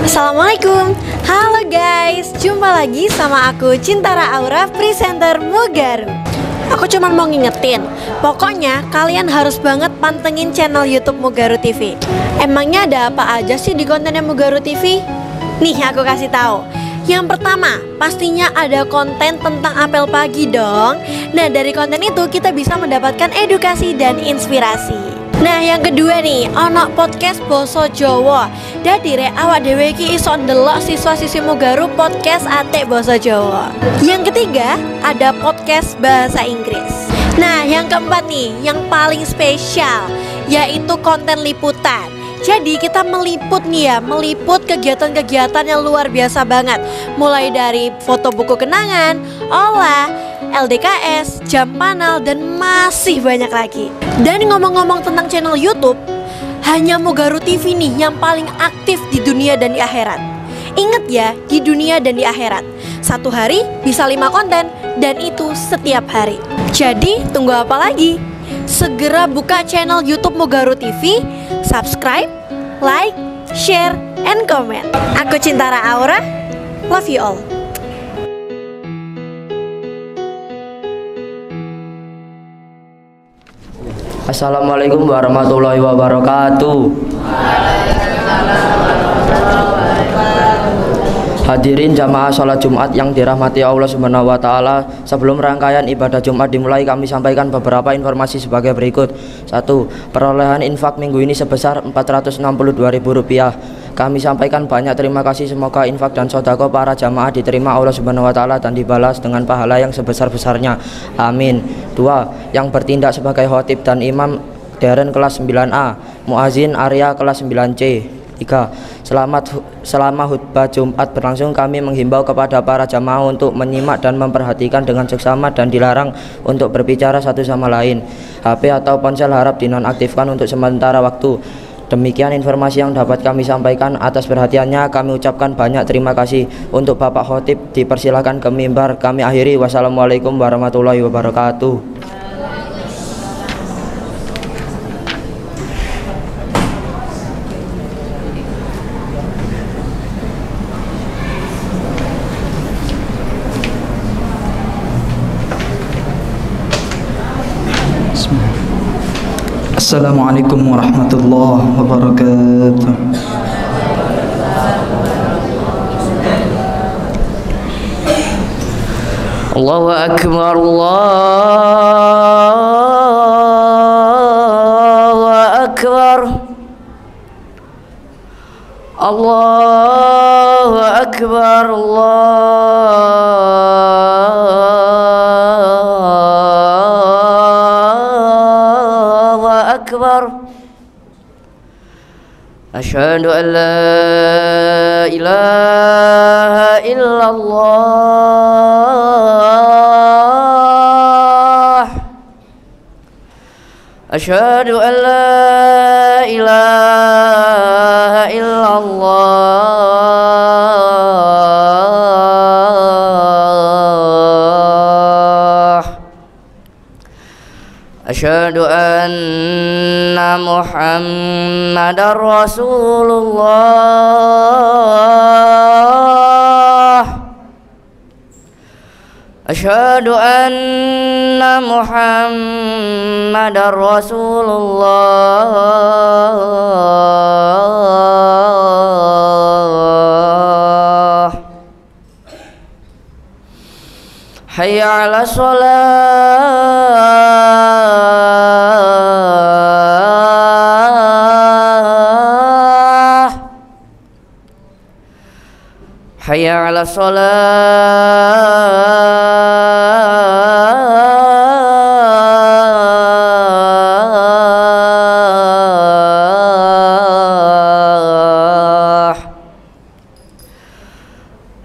Assalamualaikum, halo guys, jumpa lagi sama aku Cintara Aura, presenter Mugaru. Aku cuma mau ngingetin, pokoknya kalian harus banget pantengin channel YouTube Mugaru TV. Emangnya ada apa aja sih di kontennya Mugaru TV? Nih aku kasih tahu. Yang pertama, pastinya ada konten tentang apel pagi dong. Nah dari konten itu kita bisa mendapatkan edukasi dan inspirasi. Nah yang kedua nih, ono podcast Boso Jowo. Dadi rek awak dhewe iki iso ndelok siswa-siswi Mugaru podcast Atik Boso Jowo. Yang ketiga, ada podcast bahasa Inggris. Nah yang keempat nih, yang paling spesial, yaitu konten liputan. Jadi kita meliput nih ya, meliput kegiatan-kegiatan yang luar biasa banget. Mulai dari foto buku kenangan, olah, LDKS, jam panel, dan masih banyak lagi. Dan ngomong-ngomong tentang channel YouTube, hanya Mugaru TV nih yang paling aktif di dunia dan di akhirat. Ingat ya, di dunia dan di akhirat. Satu hari bisa 5 konten, dan itu setiap hari. Jadi tunggu apa lagi? Segera buka channel YouTube Mugaru TV, subscribe, like, share, and comment. Aku Cintara Aura, love you all. Assalamualaikum warahmatullahi wabarakatuh. Hadirin jamaah sholat Jumat yang dirahmati Allah Subhanahu wa Ta'ala, sebelum rangkaian ibadah Jumat dimulai, kami sampaikan beberapa informasi sebagai berikut. 1. Perolehan infak minggu ini sebesar Rp462.000. Kami sampaikan banyak terima kasih, semoga infak dan sodako para jamaah diterima Allah Subhanahu wa Ta'ala dan dibalas dengan pahala yang sebesar-besarnya. Amin. 2. Yang bertindak sebagai khotib dan imam Deren kelas 9A, Muazin Arya kelas 9C. 3. Selama khutbah Jumat berlangsung, kami menghimbau kepada para jamaah untuk menyimak dan memperhatikan dengan seksama dan dilarang untuk berbicara satu sama lain. HP atau ponsel harap dinonaktifkan untuk sementara waktu. Demikian informasi yang dapat kami sampaikan. Atas perhatiannya kami ucapkan banyak terima kasih. Untuk Bapak Khotib dipersilakan ke mimbar. Kami akhiri. Wassalamualaikum warahmatullahi wabarakatuh. Assalamualaikum warahmatullahi wabarakatuh. Allahu Akbar, Allahu Akbar, Allahu Akbar, Asyhadu an la ilaha illallah, Asyhadu an la ilaha illallah, Asyhadu anna Muhammadar Rasulullah, Asyhadu anna Muhammadar Rasulullah. Hayya 'ala shalah, hayya 'ala shalah,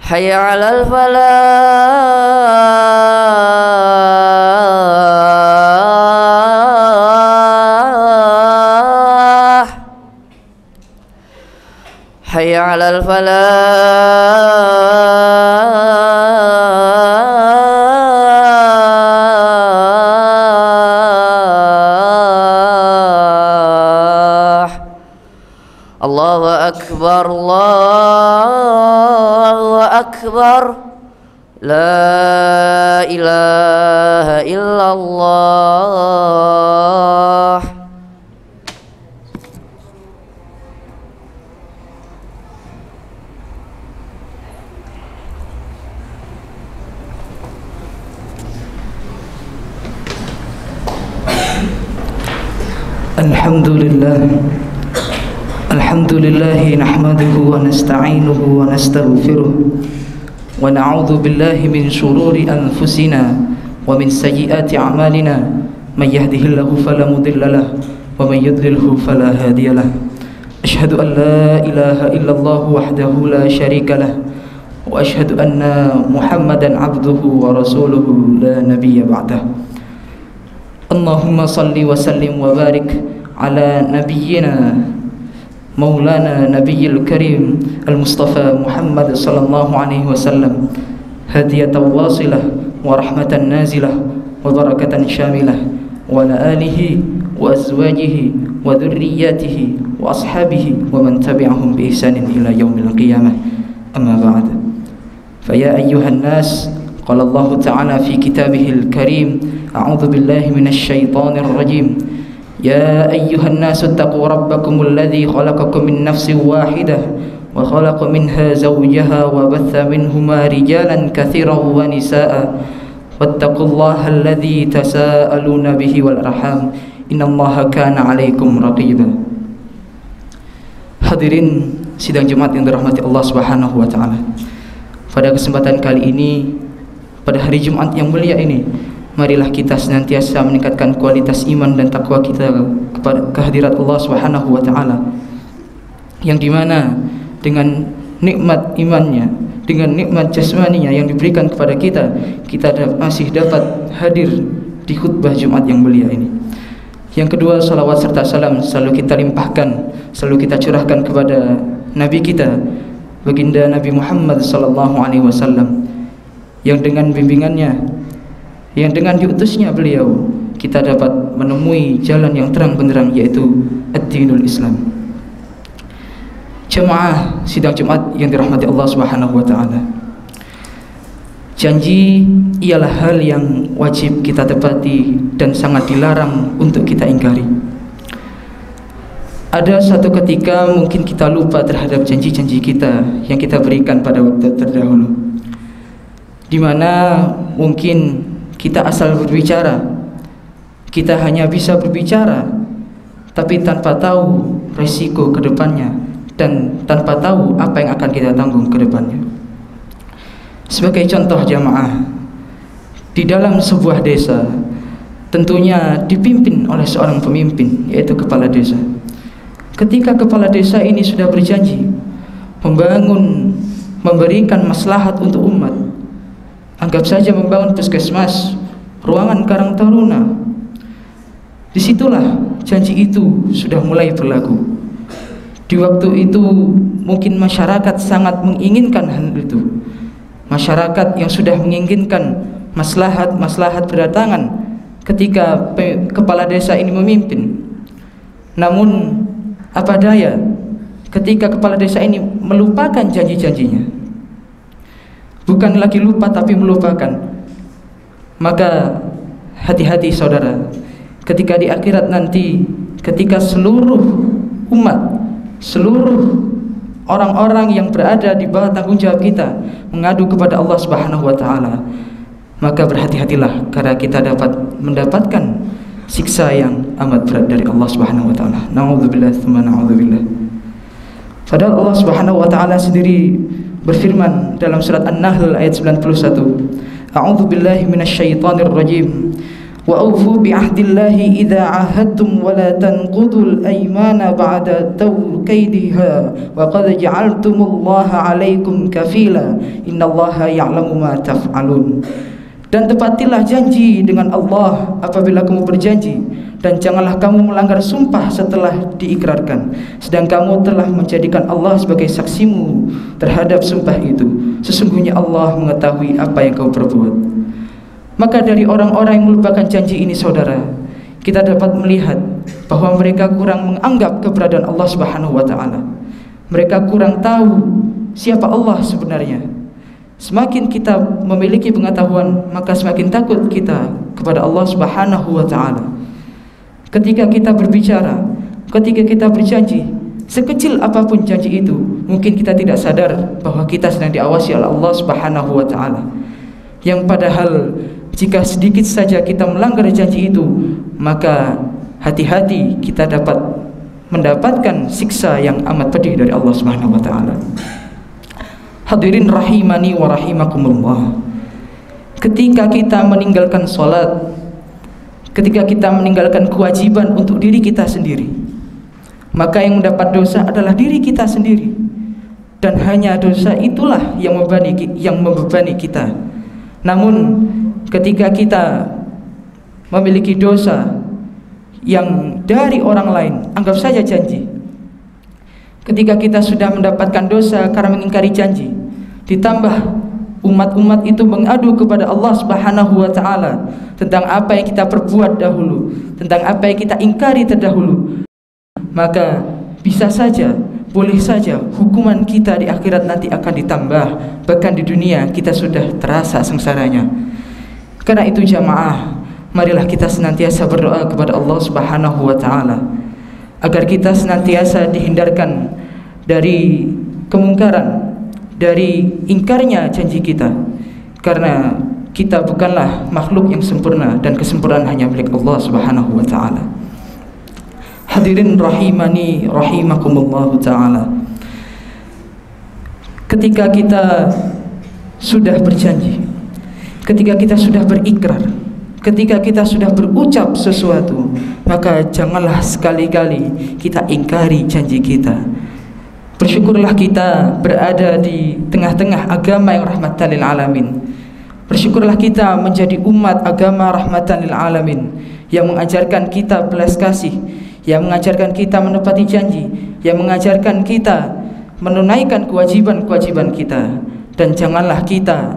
hayya 'alal falah, hayya 'alal falah. Allahu Akbar, Allahu Akbar. La ilaha illallah. Alhamdulillah nahmaduhu wa nasta'inuhu wa nastaghfiruh wa na'udzu billahi min shururi anfusina wa min sayyiati a'malina may yahdihillahu fala mudilla lahu wa may yudlilhu fala hadiya lahu. Asyhadu an la ilaha illallah wahdahu la syarika lahu wa asyhadu anna Muhammadan abduhu wa rasuluhu la nabiyya ba'dah. Allahumma salli wa sallim wa barik ala nabiyyina maulana nabiyil karim al-mustafa Muhammad sallallahu alaihi wasallam, hadiyatan wasilah wa rahmatan nazilah wa barakatan syamilah, wa ala alihi wa azwajihi wa dhurriyyatihi wa ashabihi wa man tabi'ahum bi ihsanin ila yaumil qiyamah. Amma ba'd. Fa ya ayyuhan nas, qala Allah ta'ala fi kitabihil karim, a'udzu billahi minasy syaithanir rajim. Ya ayyuhan nas ittaqu rabbakumul ladzi khalaqakum min nafsin wahidah wa khalaqa minha zawjaha wa batha minhuma rijalan katsiran wa nisaa'a wattaqullaha alladzi tasaaluna bihi wal arham innallaha kana 'alaikum raqiba. Hadirin sidang Jumat yang dirahmati Allah Subhanahu wa taala. Pada kesempatan kali ini, pada hari Jumat yang mulia ini, marilah kita senantiasa meningkatkan kualitas iman dan takwa kita kepada kehadirat Allah Subhanahu wa taala, yang dimana dengan nikmat imannya, dengan nikmat jasmaninya yang diberikan kepada kita, kita masih dapat hadir di khutbah Jumat yang mulia ini. Yang kedua, salawat serta salam selalu kita limpahkan, selalu kita curahkan kepada Nabi kita, baginda Nabi Muhammad sallallahu alaihi wasallam, yang dengan bimbingannya, yang dengan diutusnya beliau, kita dapat menemui jalan yang terang benderang, yaitu ad-dinul Islam. Jemaah sidang Jumat yang dirahmati Allah Subhanahu wa taala. Janji ialah hal yang wajib kita tepati dan sangat dilarang untuk kita ingkari. Ada satu ketika mungkin kita lupa terhadap janji-janji kita yang kita berikan pada waktu terdahulu, di mana mungkin kita asal berbicara, kita hanya bisa berbicara, tapi tanpa tahu resiko ke depannya dan tanpa tahu apa yang akan kita tanggung ke depannya. Sebagai contoh jamaah, di dalam sebuah desa tentunya dipimpin oleh seorang pemimpin, yaitu kepala desa. Ketika kepala desa ini sudah berjanji membangun, memberikan maslahat untuk umat, anggap saja membangun puskesmas, ruangan Karang Taruna, disitulah janji itu sudah mulai berlaku. Di waktu itu mungkin masyarakat sangat menginginkan hal itu. Masyarakat yang sudah menginginkan maslahat berdatangan ketika kepala desa ini memimpin. Namun apa daya ketika kepala desa ini melupakan janji-janjinya. Bukan lagi lupa tapi melupakan. Maka hati-hati saudara, ketika di akhirat nanti, ketika seluruh umat, seluruh orang-orang yang berada di bawah tanggung jawab kita mengadu kepada Allah Subhanahu wa taala, maka berhati-hatilah karena kita dapat mendapatkan siksa yang amat berat dari Allah Subhanahu wa taala. Na'udzubillah tsumma na'udzubillah. Padahal Allah Subhanahu wa taala sendiri berfirman dalam surat An-Nahl ayat 91, A'udzu billahi minasyaitonir rajim. Wa aufu bi ahdillahi idza ahadtum wa la tanqudul aymana ba'da tawkidiha wa qad ja'altumullaha 'alaikum kafila innallaha ya'lamu ma taf'alun. Dan tepatilah janji dengan Allah apabila kamu berjanji, dan janganlah kamu melanggar sumpah setelah diikrarkan, sedang kamu telah menjadikan Allah sebagai saksimu terhadap sumpah itu. Sesungguhnya Allah mengetahui apa yang kau perbuat. Maka dari orang-orang yang melupakan janji ini saudara, kita dapat melihat bahwa mereka kurang menganggap keberadaan Allah Subhanahu wa taala. Mereka kurang tahu siapa Allah sebenarnya. Semakin kita memiliki pengetahuan, maka semakin takut kita kepada Allah Subhanahu wa taala. Ketika kita berbicara, ketika kita berjanji, sekecil apapun janji itu, mungkin kita tidak sadar bahwa kita sedang diawasi oleh Allah Subhanahu wa taala. Yang padahal jika sedikit saja kita melanggar janji itu, maka hati-hati kita dapat mendapatkan siksa yang amat pedih dari Allah Subhanahu wa taala. Hadirin rahimani wa rahimakumullah. Ketika kita meninggalkan salat, ketika kita meninggalkan kewajiban untuk diri kita sendiri, maka yang mendapat dosa adalah diri kita sendiri. Dan hanya dosa itulah yang membebani kita. Namun ketika kita memiliki dosa yang dari orang lain, anggap saja janji. Ketika kita sudah mendapatkan dosa karena mengingkari janji, ditambah umat-umat itu mengadu kepada Allah Subhanahu wa taala tentang apa yang kita perbuat dahulu, tentang apa yang kita ingkari terdahulu, maka bisa saja, boleh saja hukuman kita di akhirat nanti akan ditambah, bahkan di dunia kita sudah terasa sengsaranya. Karena itu jamaah, marilah kita senantiasa berdoa kepada Allah Subhanahu wa taala agar kita senantiasa dihindarkan dari kemungkaran, dari ingkarnya janji kita, karena kita bukanlah makhluk yang sempurna dan kesempurnaan hanya milik Allah Subhanahu wa taala. Hadirin rahimani rahimakumullah taala. Ketika kita sudah berjanji, ketika kita sudah berikrar, ketika kita sudah berucap sesuatu, maka janganlah sekali-kali kita ingkari janji kita. Bersyukurlah kita berada di tengah-tengah agama yang rahmatan lil alamin. Bersyukurlah kita menjadi umat agama rahmatan lil alamin, yang mengajarkan kita belas kasih, yang mengajarkan kita menepati janji, yang mengajarkan kita menunaikan kewajiban-kewajiban kita. Dan janganlah kita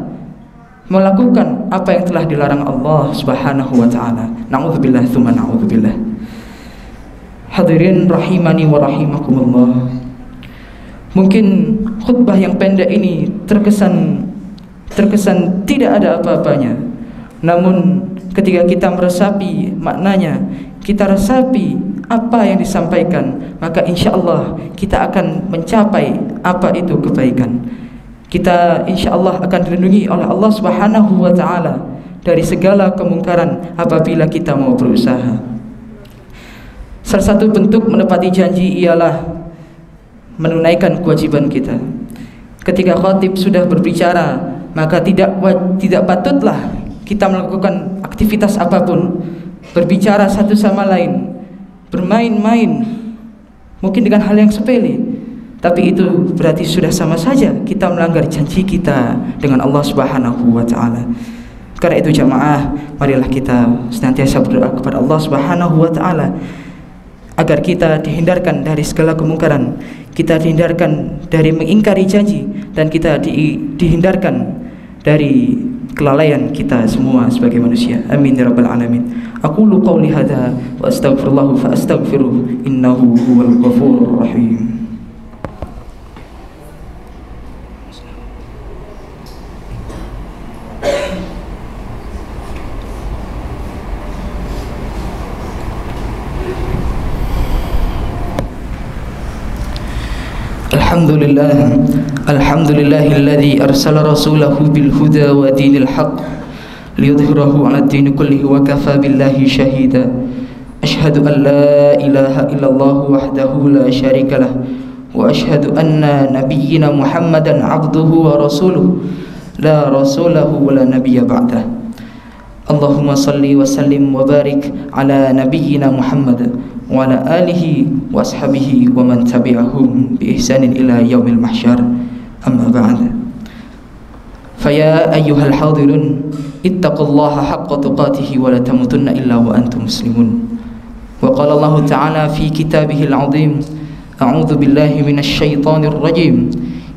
melakukan apa yang telah dilarang Allah Subhanahu wa taala. Na'udzubillah tsumma na'udzubillah. Hadirin rahimani wa rahimakumullah. Mungkin khutbah yang pendek ini terkesan tidak ada apa-apanya. Namun ketika kita meresapi maknanya, kita resapi apa yang disampaikan, maka insya Allah kita akan mencapai apa itu kebaikan. Kita insya Allah akan dilindungi oleh Allah Subhanahu wa taala dari segala kemungkaran apabila kita mau berusaha. Salah satu bentuk menepati janji ialah menunaikan kewajiban kita. Ketika khatib sudah berbicara, maka tidak patutlah kita melakukan aktivitas apapun, berbicara satu sama lain, bermain-main, mungkin dengan hal yang sepele, tapi itu berarti sudah sama saja kita melanggar janji kita dengan Allah Subhanahu wa taala. Karena itu jamaah, marilah kita senantiasa berdoa kepada Allah Subhanahu wa taala agar kita dihindarkan dari segala kemungkaran, kita dihindarkan dari mengingkari janji, dan kita dihindarkan dari kelalaian kita semua sebagai manusia. Amin ya rabbal alamin. Aqulu qawli hadza wa astaghfirullah fa astaghfiruh innahu huwal ghafurur rahim. Alhamdulillahilladzi arsala rasulahu bil huda wa dinil haqq liyudhhirahu 'ala ad-din kullihi wa kafa billahi shahida. Ashhadu an la ilaha illallah wahdahu la syarika lah wa ashhadu anna nabiyyina Muhammadan 'abduhu wa rasuluhu la rasulahu wa la nabiyya ba'dah. Allahumma salli wa sallim wa barik ala nabiyyina Muhammad wa ala alihi wa ashabihi wa man tabi'ahum bi ihsanin ila yaumil mahsyar. Amma ba'd. Faya ayyuhal hadirun ittaqullaha haqqa tuqatih wa la tamutunna illa wa antum muslimun. Wa qala Allah ta'ala fi kitabihil 'azim, a'udzu billahi minasy syaithanir rajim.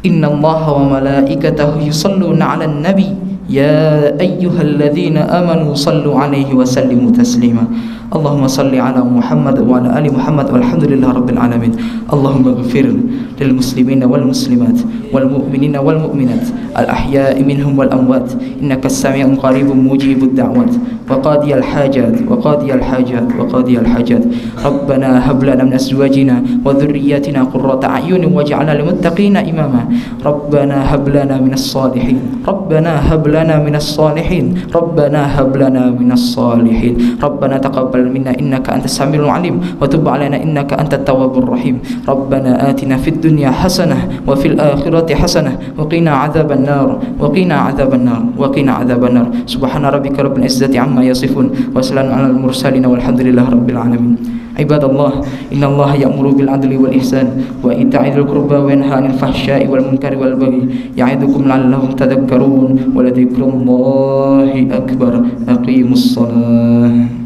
Innallaha wa malaikatahu yusholluna 'alan nabi ya ayyuhalladzina amanu sallu 'alaihi wa sallimu taslima. Allahumma salli ala Muhammad wa ala ali Muhammad walhamdulillah rabbil alamin. Allahumma ighfir lil muslimina wal muslimat wal mu'minina wal mu'minat al ahya'i minhum wal amwat innaka as-sami'un qaribun mujibud da'wat wa qadiyal hajat wa qadiyal hajat wa qadiyal hajat. Rabbana hab lana min azwajina wa dhurriyyatina qurrata a'yunin waj'alna lil muttaqina imama. Rabbana hab lana minas salihin. Rabbana hab lana minas salihin. Rabbana hab lana minas salihin. Rabbana taqabbal minna innaka antas samiul alim wa tub alaina innaka antat tawwabur rahim. Rabbana atina fid dunya hasanah wa fil akhirati hasanah wa qina adzaban nar wa qina adzaban nar wa qina adzaban nar. Subhana rabbika rabbil izzati amma yasifun wa salamun alal mursalin walhamdulillahi rabbil alamin. Ibadallah, innallaha ya'muru bil adli wal ihsan wa ita'i dzil qurba wa yanha 'anil fahsya'i wal munkari wal baghi ya'idukum la'allakum tadhakkarun wa la dzikrullahi akbar. Aqimus shalah.